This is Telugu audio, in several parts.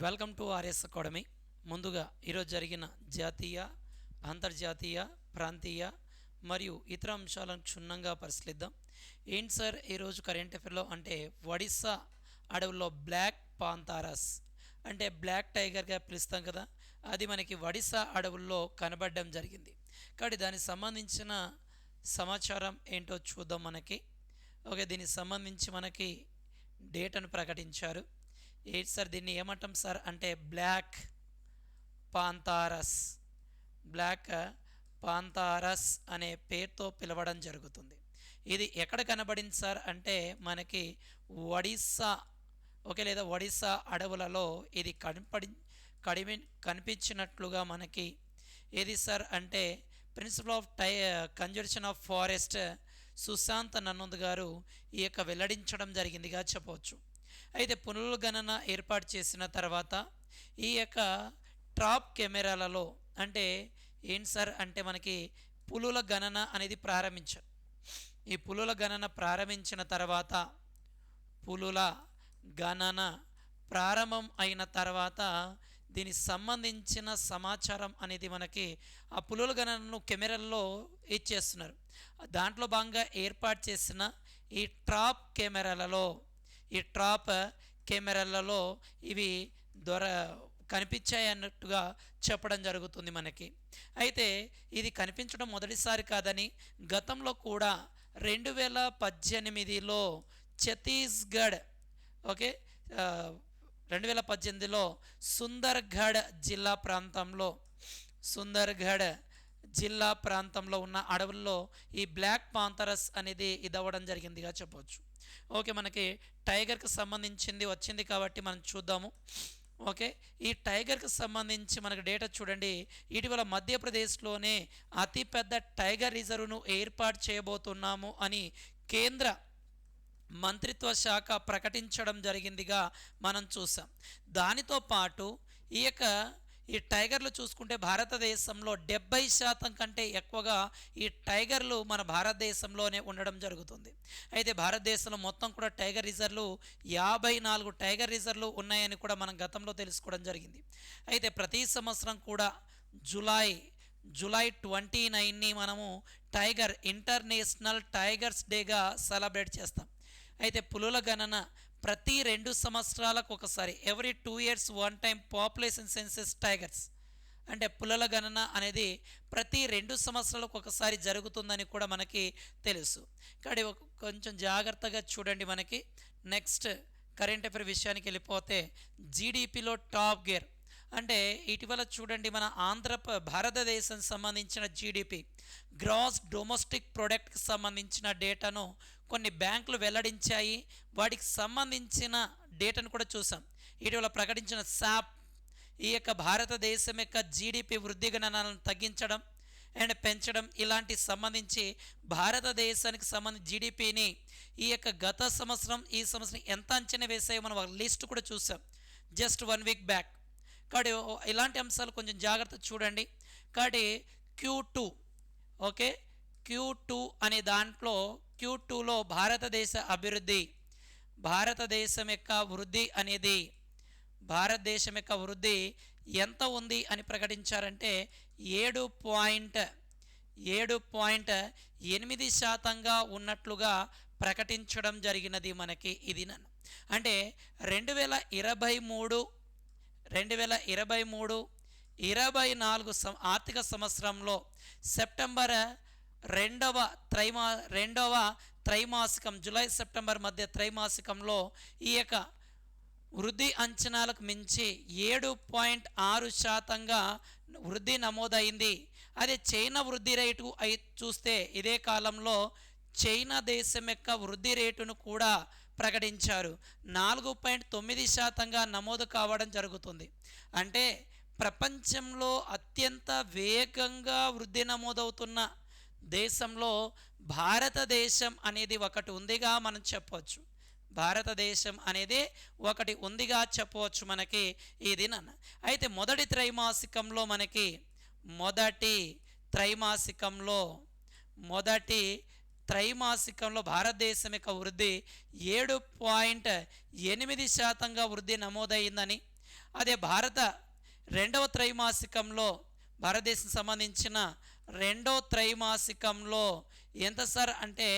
Welcome to RS academy. ముందుగా ఈరోజు జరిగిన జాతీయ, అంతర్జాతీయ, ప్రాంతీయ మరియు ఇతర అంశాలను క్షుణ్ణంగా పరిశీలిద్దాం. ఏంటి సార్ ఈరోజు కరెంట్ అఫైర్లో అంటే ఒడిస్సా అడవుల్లో బ్లాక్ పాంతారస్ అంటే బ్లాక్ టైగర్గా పిలుస్తాం కదా, అది మనకి ఒడిస్సా అడవుల్లో కనబడడం జరిగింది. కాబట్టి దానికి సంబంధించిన సమాచారం ఏంటో చూద్దాం. దీనికి సంబంధించి మనకి డేటాను ప్రకటించారు. ఏంటి సార్ దీన్ని ఏమంటాం సార్ అంటే బ్లాక్ పాంతారస్ అనే పేరుతో పిలవడం జరుగుతుంది. ఇది ఎక్కడ కనబడింది సార్ అంటే మనకి ఒడిస్సా లేదా ఒడిస్సా అడవులలో ఇది కనిపించినట్లుగా మనకి ఏది సార్ అంటే principal of conservation of forest Sushant Nannad garu ఈ యొక్క వెల్లడించడం జరిగిందిగా చెప్పవచ్చు. అయితే పులుల గణన ఏర్పాటు చేసిన తర్వాత ఈ యొక్క ట్రాప్ కెమెరాలలో అంటే ఏంటి సార్ అంటే మనకి పులుల గణన అనేది ప్రారంభించారు. ఈ పులుల గణన ప్రారంభించిన తర్వాత పులుల గణన ప్రారంభం అయిన తర్వాత దీనికి సంబంధించిన సమాచారం అనేది మనకి ఆ పులుల గణనను కెమెరాల్లో ఇచ్చేస్తున్నారు. దాంట్లో భాగంగా ఏర్పాటు చేసిన ఈ ట్రాప్ కెమెరాలలో ఇవి కనిపించాయి అన్నట్టుగా చెప్పడం జరుగుతుంది మనకి. అయితే ఇది కనిపించడం మొదటిసారి కాదని గతంలో కూడా 2018లో ఛత్తీస్గఢ్ 2018లో సుందర్గఢ్ జిల్లా ప్రాంతంలో ఉన్న అడవుల్లో ఈ బ్లాక్ పాంథరస్ అనేది ఇదవ్వడం జరిగిందిగా చెప్పవచ్చు. మనకి టైగర్కి సంబంధించింది వచ్చింది కాబట్టి మనం చూద్దాము. ఈ టైగర్కి సంబంధించి మనకు డేటా చూడండి. ఇటీవల మధ్యప్రదేశ్లోనే అతిపెద్ద టైగర్ రిజర్వ్ను ఏర్పాటు చేయబోతున్నాము అని కేంద్ర మంత్రిత్వ శాఖ ప్రకటించడం జరిగిందిగా మనం చూసాం. దానితో పాటు ఈ టైగర్లు చూసుకుంటే భారతదేశంలో 70% కంటే ఎక్కువగా ఈ టైగర్లు మన భారతదేశంలోనే ఉండడం జరుగుతుంది. అయితే భారతదేశంలో మొత్తం కూడా టైగర్ రిజర్వ్లు 54 టైగర్ రిజర్వ్లు ఉన్నాయని కూడా మనం గతంలో తెలుసుకోవడం జరిగింది. అయితే ప్రతి సంవత్సరం కూడా జూలై 29ని మనము ఇంటర్నేషనల్ టైగర్స్ డేగా సెలబ్రేట్ చేస్తాం. అయితే పులుల గణన ప్రతి 2 సంవత్సరాలకు ఒకసారి every 2 years one time population census tigers అంటే పులుల గణన అనేది ప్రతి 2 సంవత్సరాలకు ఒకసారి జరుగుతుందని కూడా మనకి తెలుసు. కానీ కొంచెం జాగ్రత్తగా చూడండి. మనకి నెక్స్ట్ కరెంట్ అఫైర్ విషయానికి వెళ్ళిపోతే జీడిపిలో టాప్ గేర్ అంటే ఇటీవల చూడండి మన భారతదేశం సంబంధించిన జీడిపి గ్రాస్ డొమెస్టిక్ ప్రొడక్ట్కి సంబంధించిన డేటాను కొన్ని బ్యాంకులు వెల్లడించాయి. వాటికి సంబంధించిన డేటాను కూడా చూసాం. ఇటీవల ప్రకటించిన సాప్ ఈ భారతదేశం జీడిపి వృద్ధి గణనాలను తగ్గించడం అండ్ పెంచడం ఇలాంటి సంబంధించి భారతదేశానికి సంబంధించి జీడిపిని గత సంవత్సరం ఈ సంవత్సరం ఎంత అంచనా వేసాయో మనం ఒక లిస్ట్ కూడా చూసాం జస్ట్ 1 week బ్యాక్. కాబట్టి ఇలాంటి అంశాలు కొంచెం జాగ్రత్త చూడండి. కాబట్టి Q2 అనే దాంట్లో Q2లో భారతదేశం యొక్క వృద్ధి ఎంత ఉంది అని ప్రకటించారంటే 7.8% ఉన్నట్లుగా ప్రకటించడం జరిగినది మనకి. ఇది అంటే 2023-24 ఆర్థిక సంవత్సరంలో సెప్టెంబర్ రెండవ త్రైమాసికం జూలై సెప్టెంబర్ మధ్య త్రైమాసికంలో ఈ వృద్ధి అంచనాలకు మించి 7.6% వృద్ధి నమోదైంది. అదే చైనా వృద్ధి రేటు చూస్తే ఇదే కాలంలో చైనా దేశం యొక్క వృద్ధి రేటును కూడా ప్రకటించారు. 4.9% నమోదు కావడం జరుగుతుంది. అంటే ప్రపంచంలో అత్యంత వేగంగా వృద్ధి నమోదవుతున్న దేశంలో భారతదేశం అనేది ఒకటి ఉందిగా మనం చెప్పవచ్చు. మనకి ఇది అయితే మొదటి త్రైమాసికంలో భారతదేశం వృద్ధి 7.8% వృద్ధి నమోదైందని అదే రెండవ త్రైమాసికంలో భారతదేశం సంబంధించిన రెండవ త్రైమాసికంలో ఎంత సార్ అంటే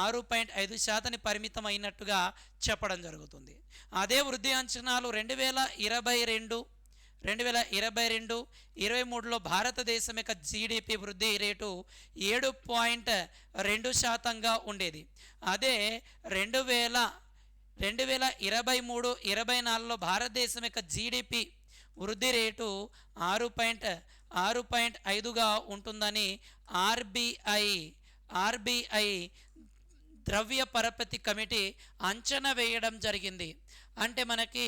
6.5% పరిమితం అయినట్టుగా చెప్పడం జరుగుతుంది. అదే వృద్ధి అంచనాలు 2022-23లో భారతదేశం యొక్క జీడిపి వృద్ధి రేటు 7.2%గా ఉండేది. అదే 2023-24లో భారతదేశం యొక్క జీడిపి వృద్ధి రేటు 6.5గా ఉంటుందని ఆర్బీఐ ద్రవ్య పరపతి కమిటీ అంచనా వేయడం జరిగింది. అంటే మనకి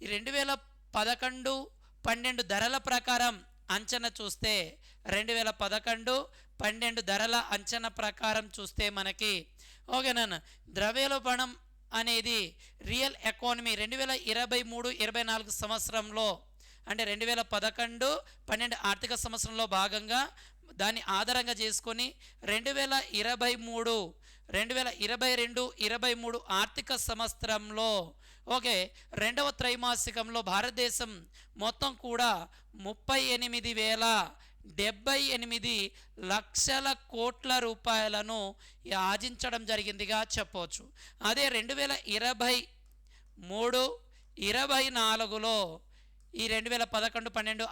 2011-12 ధరల ప్రకారం అంచనా చూస్తే 2011-12 ధరల అంచనా ప్రకారం చూస్తే మనకి ఓకేనా ద్రవ్యోల్బణం అనేది రియల్ ఎకానమీ 2023-24 సంవత్సరంలో అంటే 2011-12 ఆర్థిక సంవత్సరంలో భాగంగా దాన్ని ఆధారంగా చేసుకొని 2022-23 ఆర్థిక సంవత్సరంలో రెండవ త్రైమాసికంలో భారతదేశం మొత్తం కూడా 38,078 లక్షల కోట్ల రూపాయలను ఆర్జించడం జరిగిందిగా చెప్పవచ్చు. అదే 2023-24లో ఈ 2011-12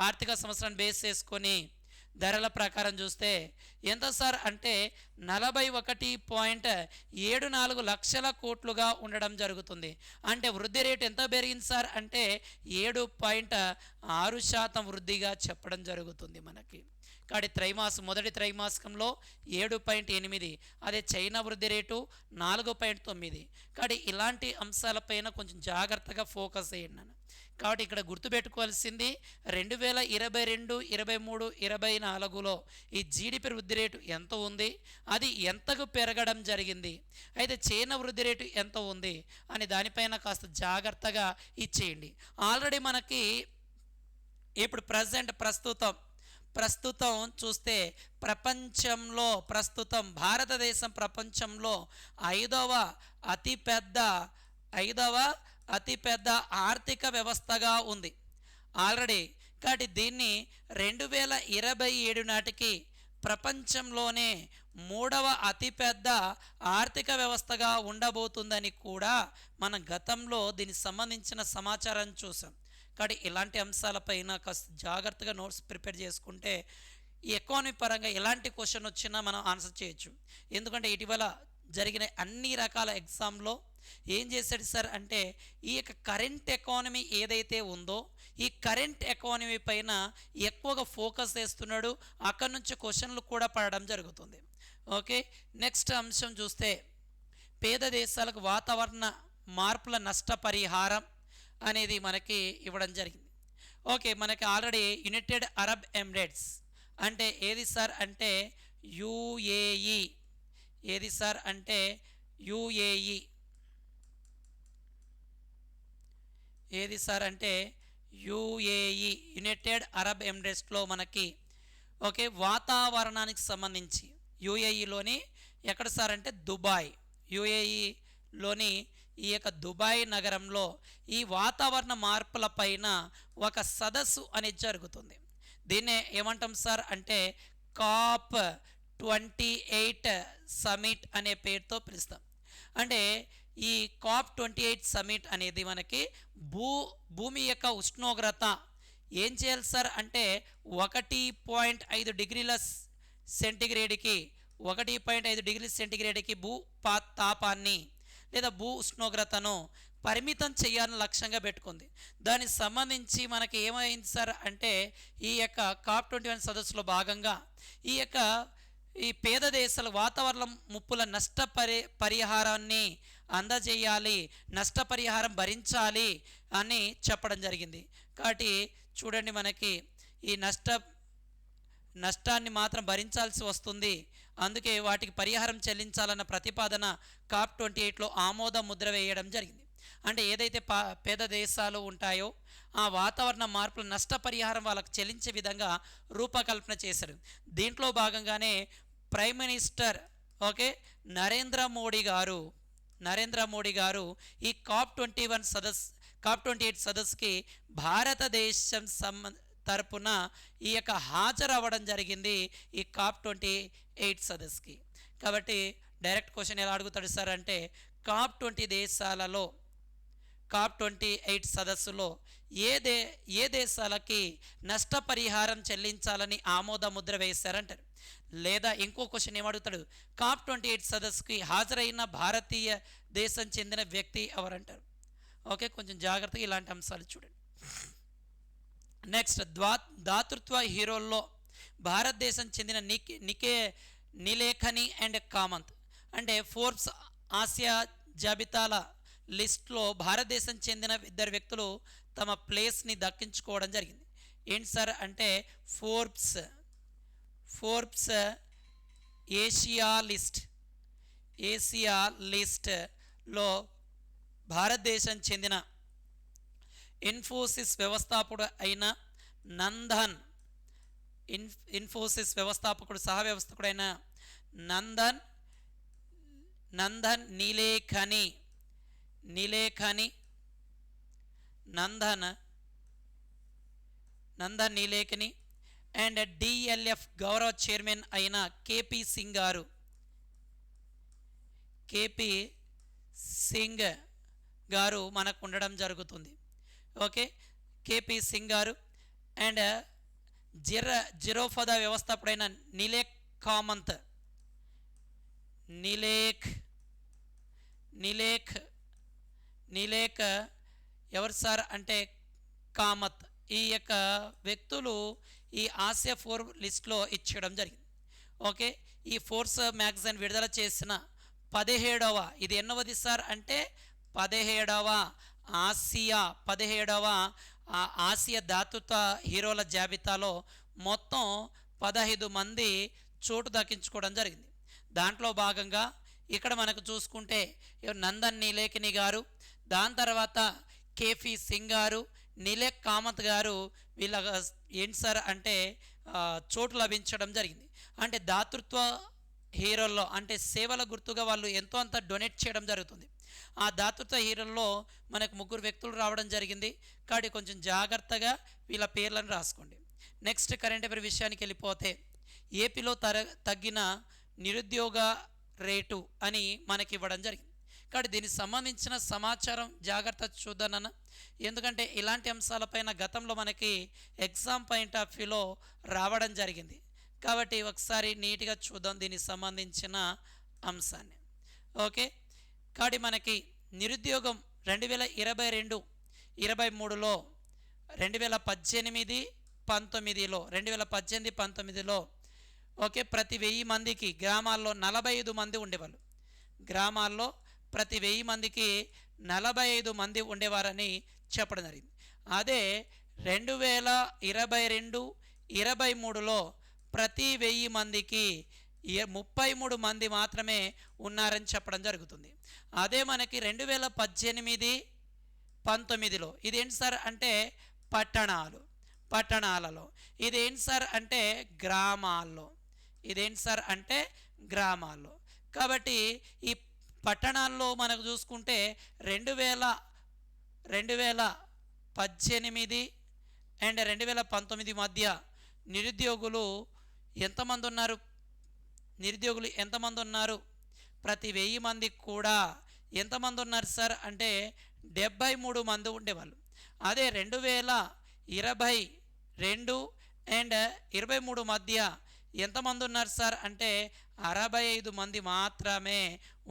ఆర్థిక సంవత్సరాన్ని బేస్ చేసుకొని ధరల ప్రకారం చూస్తే ఎంత సార్ అంటే 41.74 లక్షల కోట్లుగా ఉండడం జరుగుతుంది. అంటే వృద్ధి రేటు ఎంత పెరిగింది సార్ అంటే 7.6% వృద్ధిగా చెప్పడం జరుగుతుంది మనకి. కాబట్టి మొదటి త్రైమాసికంలో 7.8, అదే చైనా వృద్ధి రేటు 4.9. కాబట్టి ఇలాంటి అంశాలపైన కొంచెం జాగ్రత్తగా ఫోకస్ చేయండి. కాబట్టి ఇక్కడ గుర్తుపెట్టుకోవాల్సింది 2022-23-24లో ఈ జీడిపి వృద్ధి రేటు ఎంత ఉంది, అది ఎంతకు పెరగడం జరిగింది, అయితే చైనా వృద్ధి రేటు ఎంత ఉంది అని దానిపైన కాస్త జాగ్రత్తగా ఇచ్చేయండి. ఆల్రెడీ మనకి ఇప్పుడు ప్రస్తుతం చూస్తే భారతదేశం ప్రపంచంలో ఐదవ అతిపెద్ద ఆర్థిక వ్యవస్థగా ఉంది ఆల్రెడీ. కాబట్టి దీన్ని 2027 నాటికి ప్రపంచంలోనే 3వ అతిపెద్ద ఆర్థిక వ్యవస్థగా ఉండబోతుందని కూడా మనం గతంలో దీనికి సంబంధించిన సమాచారం చూసాం. కాబట్టి ఇలాంటి అంశాలపైన కాస్త జాగ్రత్తగా నోట్స్ ప్రిపేర్ చేసుకుంటే ఈ ఎకానమీ పరంగా ఎలాంటి క్వశ్చన్ వచ్చినా మనం ఆన్సర్ చేయొచ్చు. ఎందుకంటే ఇటీవల జరిగిన అన్ని రకాల ఎగ్జామ్లో ఏం చేశాడు సార్ అంటే ఈ యొక్క కరెంట్ ఎకానమీ ఏదైతే ఉందో ఈ కరెంట్ ఎకానమీ పైన ఎక్కువగా ఫోకస్ చేస్తున్నాడు. అక్కడ నుంచి క్వశ్చన్లు కూడా పడడం జరుగుతుంది. ఓకే, నెక్స్ట్ అంశం చూస్తే పేద దేశాలకు వాతావరణ మార్పుల నష్టపరిహారం అనేది మనకి ఇవ్వడం జరిగింది. ఓకే, మనకి ఆల్రెడీ యునైటెడ్ అరబ్ ఎమిరేట్స్ అంటే ఏది సార్ అంటే యుఏఈ. ఏది సార్ అంటే యుఏఈ. ఏది సార్ అంటే యుఏఈ, యునైటెడ్ అరబ్ ఎమిరేట్స్లో మనకి ఓకే వాతావరణానికి సంబంధించి యుఏఈలోని ఎక్కడ సార్ అంటే దుబాయ్. యుఏఈలోని ఈ యొక్క దుబాయ్ నగరంలో ఈ వాతావరణ మార్పుల పైన ఒక సదస్సు అనేది జరుగుతుంది. దీన్నే ఏమంటాం సార్ అంటే COP28 సమిట్ అనే పేరుతో పిలుస్తాం. అంటే ఈ COP28 సమిట్ అనేది మనకి భూమి యొక్క ఉష్ణోగ్రత ఏం చేయాలి సార్ అంటే 1.5 డిగ్రీల సెంటిగ్రేడ్కి భూ తాపాన్ని లేదా భూ ఉష్ణోగ్రతను పరిమితం చేయాలని లక్ష్యంగా పెట్టుకుంది. దానికి సంబంధించి మనకి ఏమైంది సార్ అంటే ఈ యొక్క COP21 సదస్సులో భాగంగా ఈ పేద దేశాల వాతావరణ ముప్పుల పరిహారాన్ని అందజేయాలి, నష్టపరిహారం భరించాలి అని చెప్పడం జరిగింది. కాబట్టి చూడండి మనకి ఈ నష్టాన్ని మాత్రం భరించాల్సి వస్తుంది. అందుకే వాటికి పరిహారం చెల్లించాలన్న ప్రతిపాదన COP28లో ఆమోద ముద్ర వేయడం జరిగింది. అంటే ఏదైతే పేద దేశాలు ఉంటాయో ఆ వాతావరణ మార్పుల నష్టపరిహారం వాళ్ళకు చెల్లించే విధంగా రూపకల్పన చేశారు. దీంట్లో భాగంగానే ప్రైమ్ మినిస్టర్ నరేంద్ర మోడీ గారు ఈ COP21 COP28 సదస్సుకి భారతదేశం తరపున ఈ యొక్క హాజరవ్వడం జరిగింది ఈ COP28 సదస్సుకి. కాబట్టి డైరెక్ట్ క్వశ్చన్ ఎలా అడుగుతాడు సార్ అంటే COP28 సదస్సులో ఏ దేశాలకి నష్టపరిహారం చెల్లించాలని ఆమోద ముద్ర వేశారంటారు. లేదా ఇంకో క్వశ్చన్ ఏమడుగుతాడు, COP28 సదస్సుకి హాజరైన భారతీయ దేశం చెందిన వ్యక్తి ఎవరంటారు. ఓకే, కొంచెం జాగ్రత్తగా ఇలాంటి అంశాలు చూడండి. నెక్స్ట్ దాతృత్వ హీరోల్లో భారతదేశం చెందిన నిలేఖని అండ్ కామంత్. అంటే ఫోర్బ్స్ ఆసియా జాబితాల లిస్ట్లో భారతదేశం చెందిన 2 వ్యక్తులు తమ ప్లేస్ని దక్కించుకోవడం జరిగింది. ఏంటి సార్ అంటే ఫోర్బ్స్ ఏషియా లిస్ట్లో భారతదేశం చెందిన ఇన్ఫోసిస్ వ్యవస్థాపకుడు అయిన ఇన్ఫోసిస్ సహ వ్యవస్థాపకుడైన నందన్ నీలేఖని అండ్ DLF గౌరవ చైర్మన్ అయిన కేపీ సింగ్ గారు మనకు ఉండడం జరుగుతుంది. ఓకే, కేపీ సింగ్ గారు అండ్ జిరోఫదా వ్యవస్థాపకుడైన నిలేక్ ఎవరు సార్ అంటే కామత్. ఈ యొక్క వ్యక్తులు ఈ ఆసియా లిస్ట్లో ఇచ్చడం జరిగింది. ఓకే, ఈ ఫోర్బ్స్ మ్యాగజైన్ విడుదల చేసిన 17వ, ఇది ఎన్నవది సార్ అంటే 17వ ఆసియా దాతృత్వ హీరోల జాబితాలో మొత్తం 15 మంది చోటు దక్కించుకోవడం జరిగింది. దాంట్లో భాగంగా ఇక్కడ మనకు చూసుకుంటే నందన్ నీలేఖని గారు, దాని తర్వాత కేపీ సింగ్ గారు, నిలేక్ కామత్ గారు వీళ్ళ ఏంటి సార్ అంటే చోటు లభించడం జరిగింది. అంటే దాతృత్వ హీరోల్లో అంటే సేవల గుర్తుగా వాళ్ళు ఎంతో అంత డొనేట్ చేయడం జరుగుతుంది. ఆ దాతృత్వ హీరోల్లో మనకు 3 వ్యక్తులు రావడం జరిగింది. కాబట్టి కొంచెం జాగ్రత్తగా వీళ్ళ పేర్లను రాసుకోండి. నెక్స్ట్ కరెంట్ అఫైర్ విషయానికి వెళ్ళిపోతే ఏపీలో తగ్గిన నిరుద్యోగ రేటు అని మనకి ఇవ్వడం జరిగింది. కాబట్టి దీనికి సంబంధించిన సమాచారం జాగ్రత్త చూద్దానన్న, ఎందుకంటే ఇలాంటి అంశాలపైన గతంలో మనకి ఎగ్జామ్ పాయింట్ ఆఫ్ వ్యూలో రావడం జరిగింది. కాబట్టి ఒకసారి నీట్గా చూద్దాం దీనికి సంబంధించిన అంశాన్ని. ఓకే, కాబట్టి మనకి నిరుద్యోగం 2022-23లో 2018-19లో ఓకే ప్రతి 1000 మందికి గ్రామాల్లో 45 మంది ఉండేవాళ్ళు. గ్రామాల్లో ప్రతి 1000 మందికి 45 మంది ఉండేవారని చెప్పడం జరిగింది. అదే 2022-23లో ప్రతి 1000 మందికి 33 మంది మాత్రమే ఉన్నారని చెప్పడం జరుగుతుంది. అదే మనకి 2018-19లో ఇదేంటి సార్ అంటే పట్టణాలలో, ఇదేంటి సార్ అంటే గ్రామాల్లో. కాబట్టి ఈ పట్టణాల్లో మనకు చూసుకుంటే 2018 అండ్ 2019 మధ్య నిరుద్యోగులు ఎంతమంది ఉన్నారు? ప్రతి 1000 మందికి కూడా ఎంతమంది ఉన్నారు సార్ అంటే 73 మంది ఉండేవాళ్ళు. అదే 2022 అండ్ 23 మధ్య ఎంతమంది ఉన్నారు సార్ అంటే 65 మంది మాత్రమే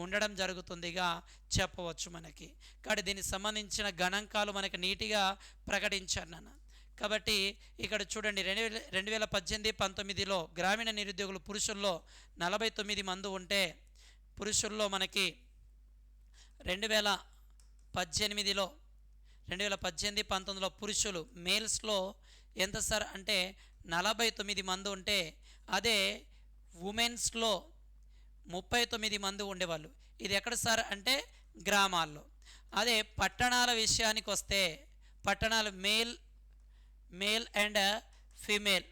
ఉండడం జరుగుతుందిగా చెప్పవచ్చు మనకి. కాబట్టి దీనికి సంబంధించిన గణాంకాలు మనకి నీట్గా ప్రకటించాను నాన్న. కాబట్టి ఇక్కడ చూడండి 2018-19లో గ్రామీణ నిరుద్యోగులు పురుషుల్లో 49 మంది ఉంటే, పురుషుల్లో మనకి 2018-19లో పురుషులు మేల్స్లో ఎంత సార్ అంటే 49 మంది ఉంటే, అదే ఉమెన్స్లో 39 మంది ఉండేవాళ్ళు. ఇది ఎక్కడ సార్ అంటే గ్రామాల్లో. అదే పట్టణాల విషయానికి వస్తే పట్టణాలు మేల్ అండ్ ఫీమేల్,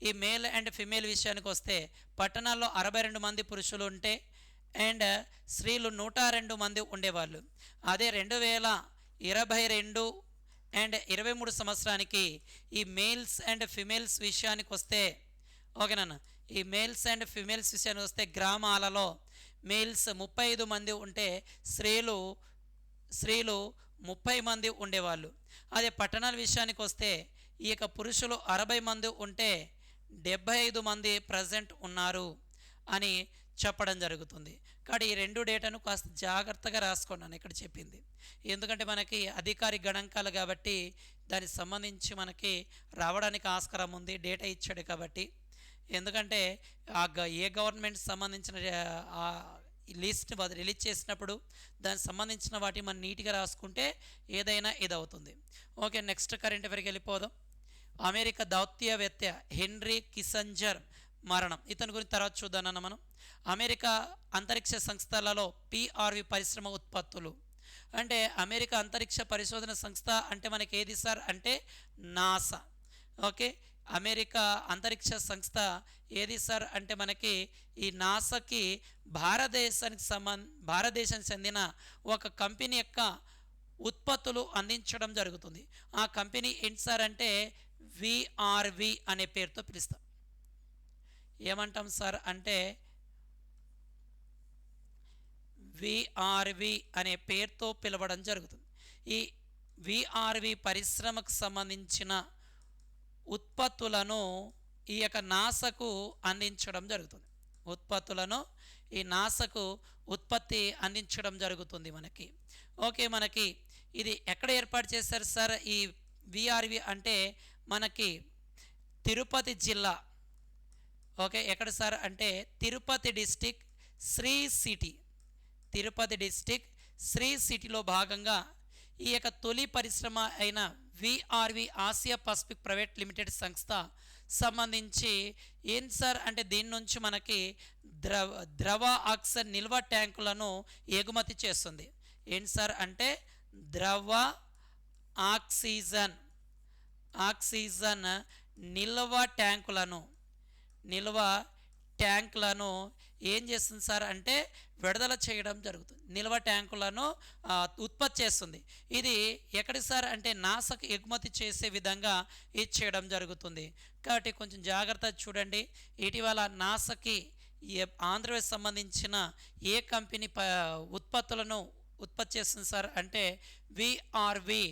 ఈ మేల్ అండ్ ఫీమేల్ విషయానికి వస్తే పట్టణాల్లో 62 మంది పురుషులు ఉంటే అండ్ స్త్రీలు 102 మంది ఉండేవాళ్ళు. అదే 22 అండ్ 23 సంవత్సరానికి ఈ మేల్స్ అండ్ ఫిమేల్స్ విషయానికి వస్తే, ఓకేనా, ఈ మేల్స్ అండ్ ఫిమేల్స్ విషయానికి వస్తే గ్రామాలలో మేల్స్ 35 మంది ఉంటే స్త్రీలు 30 మంది ఉండేవాళ్ళు. అదే పట్టణాల విషయానికి వస్తే ఈ యొక్క పురుషులు 60 మంది ఉంటే 75 మంది ప్రజెంట్ ఉన్నారు అని చెప్పడం జరుగుతుంది. కాబట్టి ఈ రెండు డేటాను కాస్త జాగ్రత్తగా రాసుకున్నాను ఇక్కడ చెప్పింది. ఎందుకంటే మనకి అధికారిక గణాంకాలు కాబట్టి దానికి సంబంధించి మనకి రావడానికి ఆస్కారం ఉంది, డేటా ఇచ్చాడు కాబట్టి. ఎందుకంటే ఏ గవర్నమెంట్ సంబంధించిన లిస్ట్ రిలీజ్ చేసినప్పుడు దానికి సంబంధించిన వాటి మనం నీట్గా రాసుకుంటే ఏదైనా ఇది అవుతుంది. ఓకే, నెక్స్ట్ కరెంట్ అఫైర్కి వెళ్ళిపోదాం. అమెరికా దౌత్యవేత్త హెన్రీ కిస్సింజర్ మరణం. ఇతని గురించి తర్వాత చూద్దామన్న మనం. అమెరికా అంతరిక్ష సంస్థలలో పిఆర్వి పరిశ్రమ ఉత్పత్తులు అంటే అమెరికా అంతరిక్ష పరిశోధన సంస్థ అంటే మనకి ఏది సార్ అంటే నాసా. ఓకే, అమెరికా అంతరిక్ష సంస్థ ఏది సార్ అంటే మనకి ఈ నాసాకి భారతదేశానికి చెందిన ఒక కంపెనీ యొక్క ఉత్పత్తులు అందించడం జరుగుతుంది. ఆ కంపెనీ ఏంటి సార్ అంటే విఆర్వి అనే పేరుతో పిలుస్తాం. ఏమంటాం సార్ అంటే విఆర్వి అనే పేరుతో పిలవడం జరుగుతుంది. ఈ విఆర్వి పరిశ్రమకు సంబంధించిన ఉత్పత్తులను ఈ యొక్క నాసాకు అందించడం జరుగుతుంది. ఉత్పత్తులను ఈ నాసాకు అందించడం జరుగుతుంది మనకి. ఓకే, మనకి ఇది ఎక్కడ ఏర్పాటు చేశారు సార్? ఈ విఆర్వి అంటే మనకి తిరుపతి జిల్లా. ఓకే, ఎక్కడ సార్ అంటే Tirupati district Sri City. Tirupati district Sri సిటీలో భాగంగా ఈ యొక్క తొలి పరిశ్రమ అయిన VRV Asia Pacific private limited సంస్థ సంబంధించి ఏం సార్ అంటే దీని నుంచి మనకి ద్రవ ఆక్సిజన్ నిల్వ ట్యాంకులను ఎగుమతి చేస్తుంది. ఏంటి సార్ అంటే ద్రవ ఆక్సిజన్ నిల్వ ట్యాంకులను ఏం చేస్తుంది సార్ అంటే విడుదల చేయడం జరుగుతుంది. నిల్వ ట్యాంకులను ఉత్పత్తి చేస్తుంది. ఇది ఎక్కడి సార్ అంటే నాసాకు ఎగుమతి చేసే విధంగా ఇది చేయడం జరుగుతుంది. కాబట్టి కొంచెం జాగ్రత్త చూడండి. ఇటీవల నాసాకి ఆంధ్రప్రదేశ్ సంబంధించిన ఏ కంపెనీ ఉత్పత్తులను ఉత్పత్తి చేస్తుంది సార్ అంటే విఆర్వి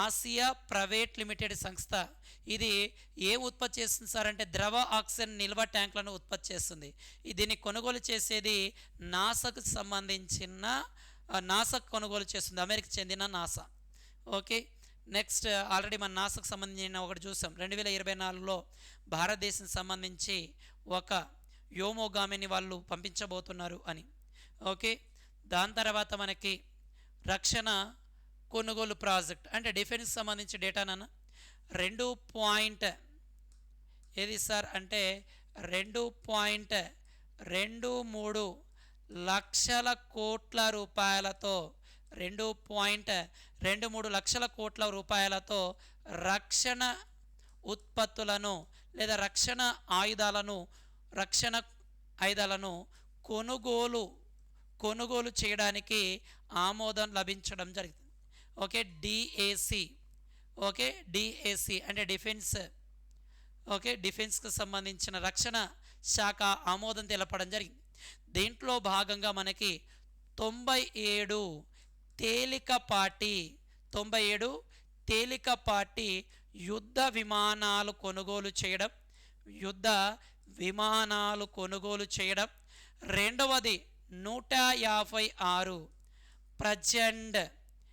ఆసియా ప్రైవేట్ లిమిటెడ్ సంస్థ. ఇది ఏం ఉత్పత్తి చేస్తుంది సార్ అంటే ద్రవ ఆక్సిజన్ నిల్వ ట్యాంకులను ఉత్పత్తి చేస్తుంది. దీన్ని కొనుగోలు చేసేది నాసాకు కొనుగోలు చేస్తుంది, అమెరికా చెందిన నాసా. ఓకే, నెక్స్ట్ ఆల్రెడీ మన నాసాకు సంబంధించిన ఒకటి చూసాం. 2024లో భారతదేశం సంబంధించి ఒక వ్యోమగామిని వాళ్ళు పంపించబోతున్నారు అని. ఓకే, దాని తర్వాత మనకి రక్షణ కొనుగోలు ప్రాజెక్ట్ అంటే డిఫెన్స్ సంబంధించి డేటానన్నా 2 ఏది సార్ అంటే 2.23 లక్షల కోట్ల రూపాయలతో 2.23 లక్షల కోట్ల రూపాయలతో రక్షణ ఉత్పత్తులను లేదా రక్షణ ఆయుధాలను కొనుగోలు చేయడానికి ఆమోదం లభించడం జరిగింది. ఓకే, డిఏసి అంటే డిఫెన్స్కి సంబంధించిన రక్షణ శాఖ ఆమోదం తెలపడం జరిగింది. దీంట్లో భాగంగా మనకి 97 తేలికపాటి యుద్ధ విమానాలు కొనుగోలు చేయడం. రెండవది 156 ప్రచండ్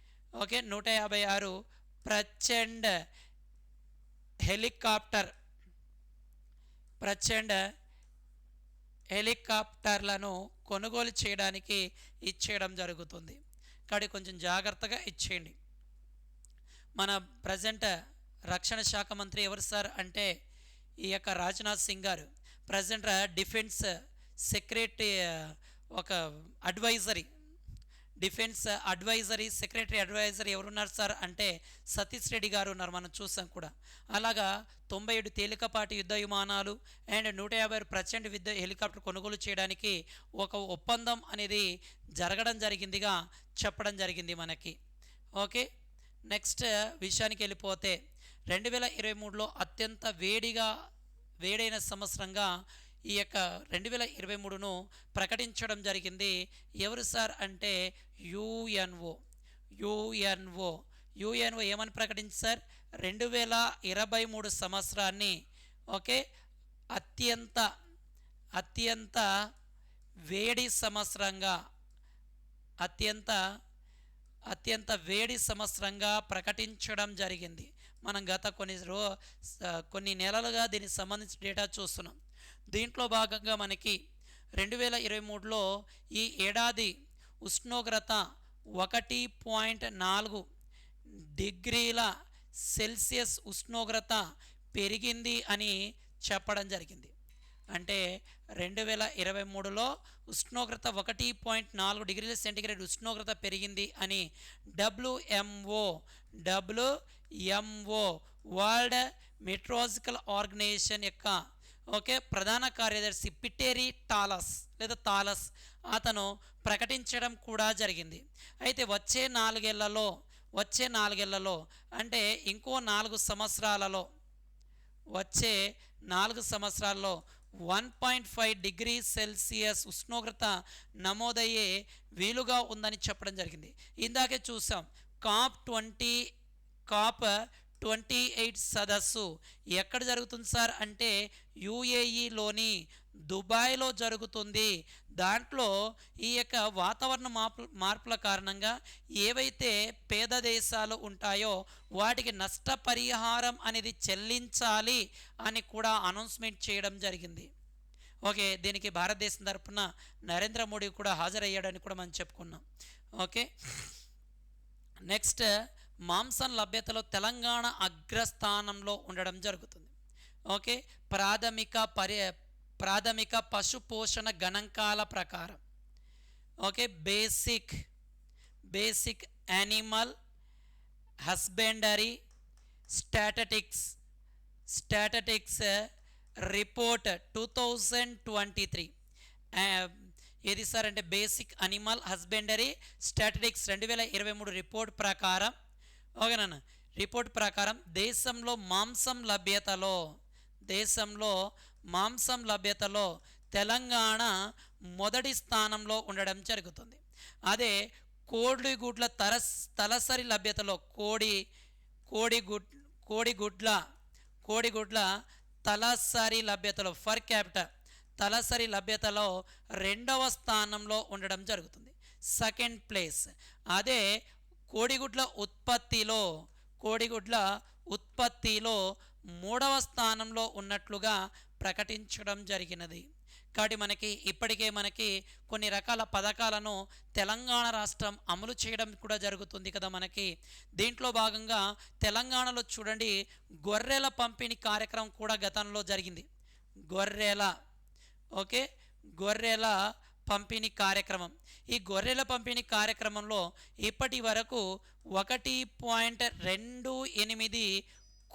156 ప్రచండ్ హెలికాప్టర్లను కొనుగోలు చేయడానికి ఇచ్చేయడం జరుగుతుంది. కాబట్టి కొంచెం జాగ్రత్తగా ఇచ్చేయండి. మన ప్రజెంట్ రక్షణ శాఖ మంత్రి ఎవరు సార్ అంటే ఈ యొక్క రాజ్నాథ్ సింగ్ గారు. ప్రజెంట్ డిఫెన్స్ సెక్రటరీ ఒక సెక్రటరీ అడ్వైజరీ ఎవరున్నారు సార్ అంటే సతీష్ రెడ్డి గారు ఉన్నారు, మనం చూసాం కూడా. అలాగా 97 తేలికపాటి యుద్ధ విమానాలు అండ్ 156 ప్రచండ్ యుద్ధ హెలికాప్టర్ కొనుగోలు చేయడానికి ఒక ఒప్పందం అనేది జరగడం జరిగిందిగా చెప్పడం జరిగింది మనకి. ఓకే, నెక్స్ట్ విషయానికి వెళ్ళిపోతే 2023లో అత్యంత వేడైన సంవత్సరంగా ఈ యొక్క 2023ను ప్రకటించడం జరిగింది. ఎవరు సార్ అంటే యుఎన్ఓ. యుఎన్ఓ ఏమని ప్రకటించి సార్ 2023 సంవత్సరాన్ని ఓకే అత్యంత వేడి సంవత్సరంగా అత్యంత వేడి సంవత్సరంగా ప్రకటించడం జరిగింది. మనం గత కొన్ని నెలలుగా దీనికి సంబంధించిన డేటా చూస్తున్నాం. దీంట్లో భాగంగా మనకి 2023లో ఈ ఏడాది ఉష్ణోగ్రత 1.4 డిగ్రీల సెల్సియస్ ఉష్ణోగ్రత పెరిగింది అని చెప్పడం జరిగింది. అంటే 2023లో ఉష్ణోగ్రత 1.4 డిగ్రీల సెంటీగ్రేడ్ ఉష్ణోగ్రత పెరిగింది అని డబ్ల్యూఎంఓ వరల్డ్ మెట్రాలజికల్ ఆర్గనైజేషన్ యొక్క ప్రధాన కార్యదర్శి పిటెరి థాలస్ అతను ప్రకటించడం కూడా జరిగింది. అయితే వచ్చే నాలుగేళ్లలో అంటే ఇంకో 4 సంవత్సరాలలో వచ్చే 4 సంవత్సరాల్లో 1.5 డిగ్రీ సెల్సియస్ ఉష్ణోగ్రత నమోదయ్యే వీలుగా ఉందని చెప్పడం జరిగింది. ఇందాకే చూసాం కాప్ 28 సదస్సు ఎక్కడ జరుగుతుంది సార్ అంటే యుఏఈలోని దుబాయ్లో జరుగుతుంది. దాంట్లో ఈ యొక్క వాతావరణ మార్పుల కారణంగా ఏవైతే పేద దేశాలు ఉంటాయో వాటికి నష్టపరిహారం అనేది చెల్లించాలి అని కూడా అనౌన్స్మెంట్ చేయడం జరిగింది. ఓకే, దీనికి భారతదేశం తరపున నరేంద్ర మోడీ కూడా హాజరయ్యాడని కూడా మనం చెప్పుకున్నాం. ఓకే, నెక్స్ట్ మాంసం లభ్యతలో తెలంగాణ అగ్రస్థానంలో ఉండడం జరుగుతుంది. ఓకే, ప్రాథమిక పశు పోషణ గణాంకాల ప్రకారం okay basic animal husbandry statistics report 2023 ఏది సార్ అంటే basic animal husbandry statistics 2023 report ప్రకారం ఓకేనా రిపోర్ట్ ప్రకారం దేశంలో మాంసం లభ్యతలో తెలంగాణ మొదటి స్థానంలో ఉండడం జరుగుతుంది. అదే కోడిగుడ్ల తలసరి లభ్యతలో కోడిగుడ్ల తలసరి లభ్యతలో ఫర్ క్యాపిటల్ తలసరి లభ్యతలో 2వ స్థానంలో ఉండడం జరుగుతుంది, సెకండ్ ప్లేస్. అదే కోడిగుడ్ల ఉత్పత్తిలో 3వ స్థానంలో ఉన్నట్లుగా ప్రకటించడం జరిగినది. కాబట్టి ఇప్పటికే కొన్ని రకాల పథకాలను తెలంగాణ రాష్ట్రం అమలు చేయడం కూడా జరుగుతుంది కదా. దీంట్లో భాగంగా తెలంగాణలో చూడండి గొర్రెల పంపిణీ కార్యక్రమం కూడా గతంలో జరిగింది. గొర్రెల పంపిణీ కార్యక్రమం. ఈ గొర్రెల పంపిణీ కార్యక్రమంలో ఇప్పటి వరకు 1.28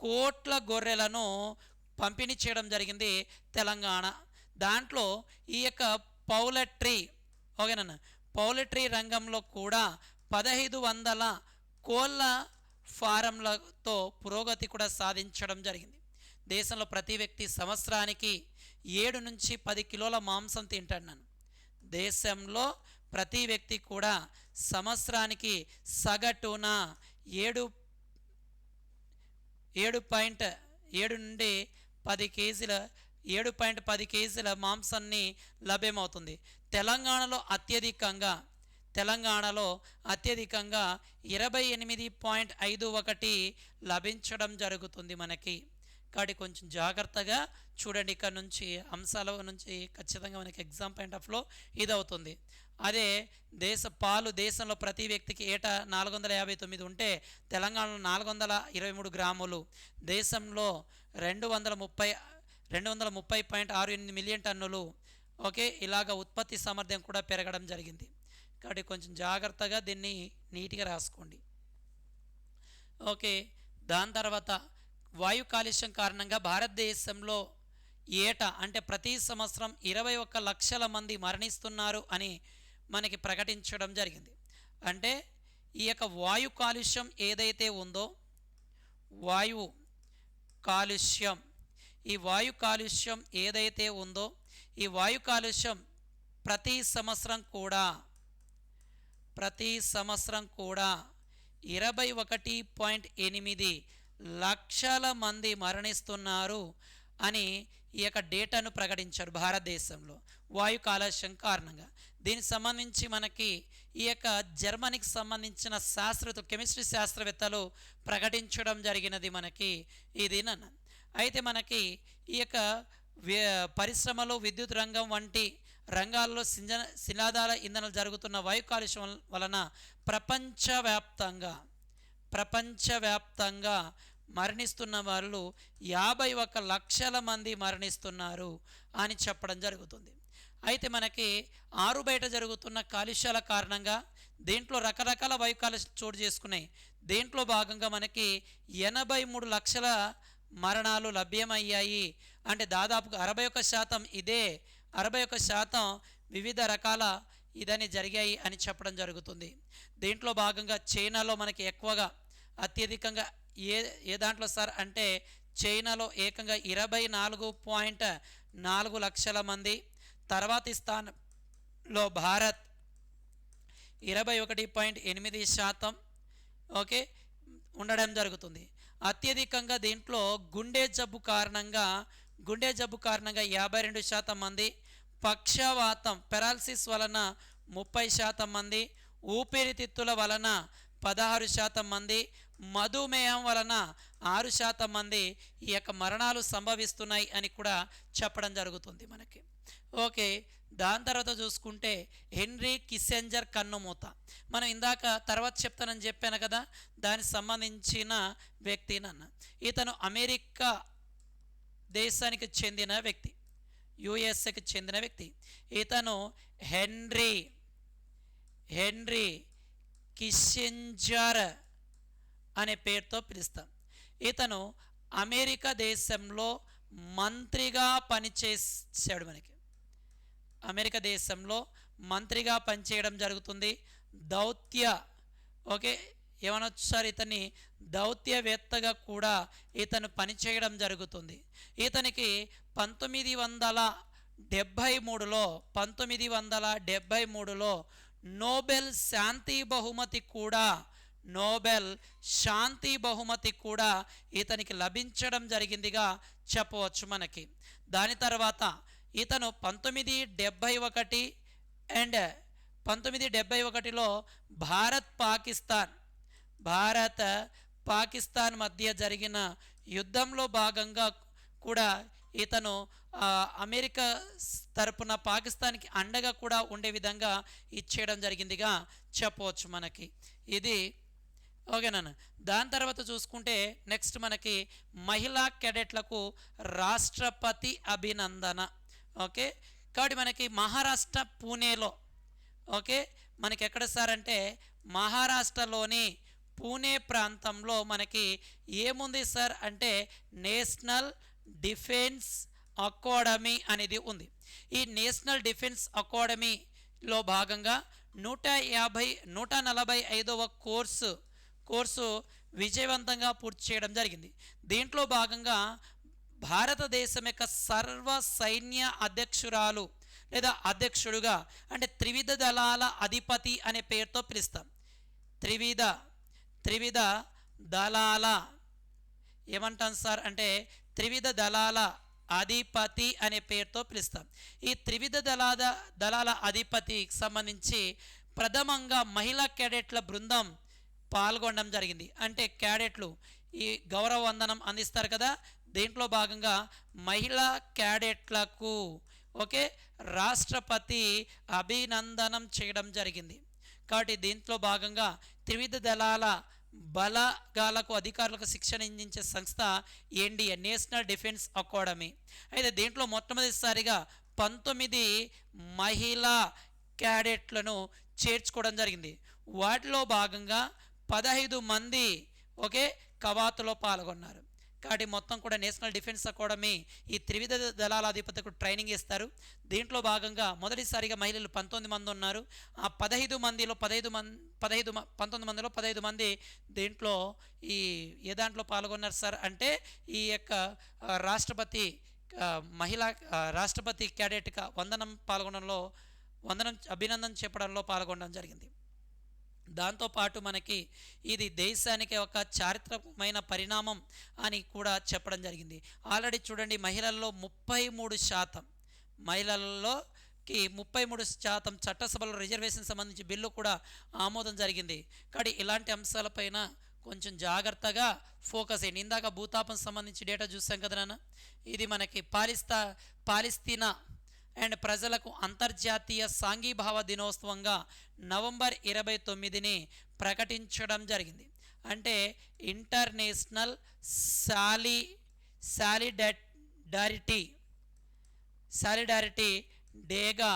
కోట్ల గొర్రెలను పంపిణీ చేయడం జరిగింది తెలంగాణ. దాంట్లో ఈ యొక్క పౌలట్రీ రంగంలో కూడా 1500 కోళ్ళ ఫారంలతో పురోగతి కూడా సాధించడం జరిగింది. దేశంలో ప్రతి వ్యక్తి సంవత్సరానికి 7 నుంచి 10 కిలోల మాంసం తింటున్నాను. దేశంలో ప్రతి వ్యక్తి కూడా సంవత్సరానికి సగటున 7.7 నుండి 10 కేజీల 7.10 కేజీల మాంసాన్ని లభ్యమవుతుంది. తెలంగాణలో అత్యధికంగా 28.51 లభించడం జరుగుతుంది కాబట్టి కొంచెం జాగ్రత్తగా చూడండి. ఇక్కడ నుంచి అంశాల నుంచి ఖచ్చితంగా ఎగ్జామ్ పాయింట్ ఆఫ్లో ఇది అవుతుంది. అదే దేశంలో ప్రతి వ్యక్తికి ఏటా 459 ఉంటే తెలంగాణలో 423 గ్రాములు, దేశంలో 230.68 మిలియన్ టన్నులు. ఓకే, ఇలాగ ఉత్పత్తి సామర్థ్యం కూడా పెరగడం జరిగింది. కాబట్టి కొంచెం జాగ్రత్తగా దీన్ని నీట్గా రాసుకోండి. ఓకే, దాని తర్వాత వాయు కాలుష్యం కారణంగా భారతదేశంలో ఏటా అంటే ప్రతి సంవత్సరం 21 లక్షల మంది మరణిస్తున్నారు అని ప్రకటించడం జరిగింది. అంటే ఈ యొక్క వాయు కాలుష్యం ఏదైతే ఉందో, వాయు కాలుష్యం, ఈ వాయు కాలుష్యం ఏదైతే ఉందో, ఈ వాయు కాలుష్యం ప్రతి సంవత్సరం కూడా 21.8 లక్షల మంది మరణిస్తున్నారు అని ఈ యొక్క డేటాను ప్రకటించారు భారతదేశంలో వాయు కాలుష్యం కారణంగా. దీనికి సంబంధించి మనకి ఈ యొక్క జర్మనీకి సంబంధించిన శాస్త్రవేత్తలు, కెమిస్ట్రీ శాస్త్రవేత్తలు ప్రకటించడం జరిగినది మనకి ఇది నన్న. అయితే మనకి ఈ యొక్క పరిశ్రమలు, విద్యుత్ రంగం వంటి రంగాల్లో శిలాధార ఇంధనాలు జరుగుతున్న వాయు కాలుష్యం వలన ప్రపంచవ్యాప్తంగా మరణిస్తున్న వాళ్ళు 51 లక్షల మంది మరణిస్తున్నారు అని చెప్పడం జరుగుతుంది. అయితే మనకి ఆరు బయట జరుగుతున్న కాలుష్యాల కారణంగా దీంట్లో రకరకాల వాయు కాలుష్యం చోటు చేసుకున్నాయి. దీంట్లో భాగంగా మనకి 83 లక్షల మరణాలు లభ్యమయ్యాయి. అంటే దాదాపుగా 61% ఇదే, 61% వివిధ రకాల ఇదని జరిగాయి అని చెప్పడం జరుగుతుంది. దీంట్లో భాగంగా చైనాలో మనకి ఎక్కువగా అత్యధికంగా ఏ దాంట్లో సార్ అంటే చైనాలో ఏకంగా 24.4 లక్షల మంది, తర్వాతి స్థానంలో భారత్ 21.8% ఓకే ఉండడం జరుగుతుంది. అత్యధికంగా దీంట్లో గుండె జబ్బు కారణంగా 52% మంది, పక్షవాతం పెరాలసిస్ వలన 30% మంది, ఊపిరితిత్తుల వలన 16% మంది, మధుమేహం వలన 6% మంది ఈ యొక్క మరణాలు సంభవిస్తున్నాయి అని కూడా చెప్పడం జరుగుతుంది మనకి. ఓకే, దాని తర్వాత చూసుకుంటే హెన్రీ కిస్సింజర్ కన్నుమూత. మనం ఇందాక తర్వాత చెప్తానని చెప్పాను కదా, దానికి సంబంధించిన వ్యక్తి నన్న. ఇతను అమెరికా దేశానికి చెందిన వ్యక్తి, యుఎస్ఏకి చెందిన వ్యక్తి. ఇతను హెన్రీ కిస్సింజర్ అనే పేరుతో పిలుస్తాం. ఇతను అమెరికా దేశంలో మంత్రిగా పనిచేసాడు. మనకి అమెరికా దేశంలో మంత్రిగా పనిచేయడం జరుగుతుంది. ఓకే ఏమనొచ్చు సార్, ఇతన్ని దౌత్యవేత్తగా కూడా ఇతను పనిచేయడం జరుగుతుంది. ఇతనికి 1973లో నోబెల్ శాంతి బహుమతి కూడా ఇతనికి లభించడం జరిగిందిగా చెప్పవచ్చు మనకి. దాని తర్వాత ఇతను 1971లో భారత్ పాకిస్తాన్ మధ్య జరిగిన యుద్ధంలో భాగంగా కూడా ఇతను అమెరికా తరపున పాకిస్తాన్కి అండగా కూడా ఉండే విధంగా ఇచ్చేయడం జరిగిందిగా చెప్పవచ్చు మనకి. ఇది ఓకేనా. దాని తర్వాత చూసుకుంటే నెక్స్ట్ మనకి మహిళా క్యాడెట్లకు రాష్ట్రపతి అభినందన. ఓకే, కాబట్టి మనకి మహారాష్ట్ర పూణేలో, ఓకే మనకి ఎక్కడ సార్ అంటే మహారాష్ట్రలోని పూణే ప్రాంతంలో మనకి ఏముంది సార్ అంటే నేషనల్ డిఫెన్స్ అకాడమీ అనేది ఉంది. ఈ నేషనల్ డిఫెన్స్ అకాడమీలో భాగంగా 145వ కోర్సు విజయవంతంగా పూర్తి చేయడం జరిగింది. దీంట్లో భాగంగా భారతదేశం యొక్క సర్వ సైన్య అధ్యక్షురాలు లేదా అధ్యక్షుడుగా అంటే త్రివిధ దళాల అధిపతి అనే పేరుతో పిలుస్తాం. త్రివిధ దళాల ఏమంటాం సార్ అంటే త్రివిధ దళాల అధిపతి అనే పేరుతో పిలుస్తాం. ఈ త్రివిధ దళాల అధిపతికి సంబంధించి ప్రథమంగా మహిళా క్యాడెట్ల బృందం పాల్గొనడం జరిగింది. అంటే క్యాడెట్లు ఈ గౌరవ వందనం అందిస్తారు కదా, దీంట్లో భాగంగా మహిళా క్యాడెట్లకు ఓకే రాష్ట్రపతి అభినందనం చేయడం జరిగింది. కాబట్టి దీంట్లో భాగంగా త్రివిధ దళాల బలగాలకు అధికారులకు శిక్షణ అందించే సంస్థ ఎన్డీఏ నేషనల్ డిఫెన్స్ అకాడమీ. అయితే దీంట్లో మొట్టమొదటిసారిగా 19 మహిళా క్యాడెట్లను చేర్చుకోవడం జరిగింది. వాటిలో భాగంగా 15 మంది ఒకే కవాతులో పాల్గొన్నారు. కాబట్టి మొత్తం కూడా నేషనల్ డిఫెన్స్ అకాడమీ ఈ త్రివిధ దళాల అధిపతులకు ట్రైనింగ్ ఇస్తారు. దీంట్లో భాగంగా మొదటిసారిగా మహిళలు 19 మంది ఉన్నారు. ఆ 15 మందిలో 19 మందిలో 15 మంది దీంట్లో ఏ దాంట్లో పాల్గొన్నారు సార్ అంటే ఈ యొక్క రాష్ట్రపతి మహిళా రాష్ట్రపతి క్యాడెట్గా అభినందన చెప్పడంలో పాల్గొనడం జరిగింది. దాంతోపాటు మనకి ఇది దేశానికి ఒక చారిత్రకమైన పరిణామం అని కూడా చెప్పడం జరిగింది. ఆల్రెడీ చూడండి మహిళల్లో 33% చట్టసభలో రిజర్వేషన్ సంబంధించి బిల్లు కూడా ఆమోదం జరిగింది. కానీ ఇలాంటి అంశాలపైన కొంచెం జాగ్రత్తగా ఫోకస్ అయ్యింది. ఇందాక భూతాపం సంబంధించి డేటా చూసాం కదా నాన్న. ఇది మనకి పాలిస్తీనా అండ్ ప్రజలకు అంతర్జాతీయ సాంఘీభావ దినోత్సవంగా నవంబర్ 29ని ప్రకటించడం జరిగింది. అంటే ఇంటర్నేషనల్ సాలిడారిటీ డేగా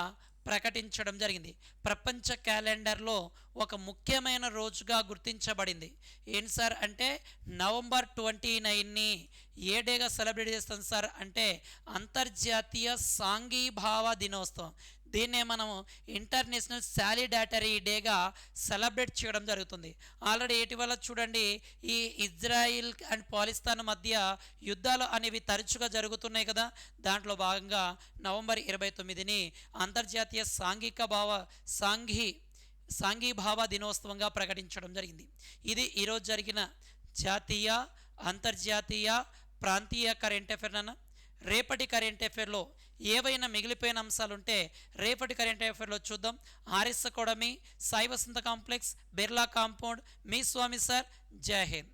ప్రకటించడం జరిగింది. ప్రపంచ క్యాలెండర్లో ఒక ముఖ్యమైన రోజుగా గుర్తించబడింది. ఏంటి సార్ అంటే నవంబర్ 29ని ఏ డేగా సెలబ్రేట్ చేస్తాం సార్ అంటే అంతర్జాతీయ సాంఘీభావ దినోత్సవం. దీన్నే మనం ఇంటర్నేషనల్ సాలిడారిటీ డేగా సెలబ్రేట్ చేయడం జరుగుతుంది. ఆల్రెడీ ఇటీవల చూడండి ఈ ఇజ్రాయిల్ అండ్ పాలిస్తాన్ మధ్య యుద్ధాలు అనేవి తరచుగా జరుగుతున్నాయి కదా. దాంట్లో భాగంగా నవంబర్ 29ని అంతర్జాతీయ సాంఘీభావ దినోత్సవంగా ప్రకటించడం జరిగింది. ఇది ఈరోజు జరిగిన జాతీయ, అంతర్జాతీయ, ప్రాంతీయ కరెంట్ అఫైర్ అన్న. రేపటి కరెంట్ అఫైర్లో ఏవైనా మిగిలిపోయిన అంశాలు ఉంటే రేపటి కరెంట్ అఫైర్లో చూద్దాం. ఆర్ఎస్ అకాడమీ, సాయి వసంత కాంప్లెక్స్, బిర్లా కాంపౌండ్, మీ స్వామి సార్. జై హింద్.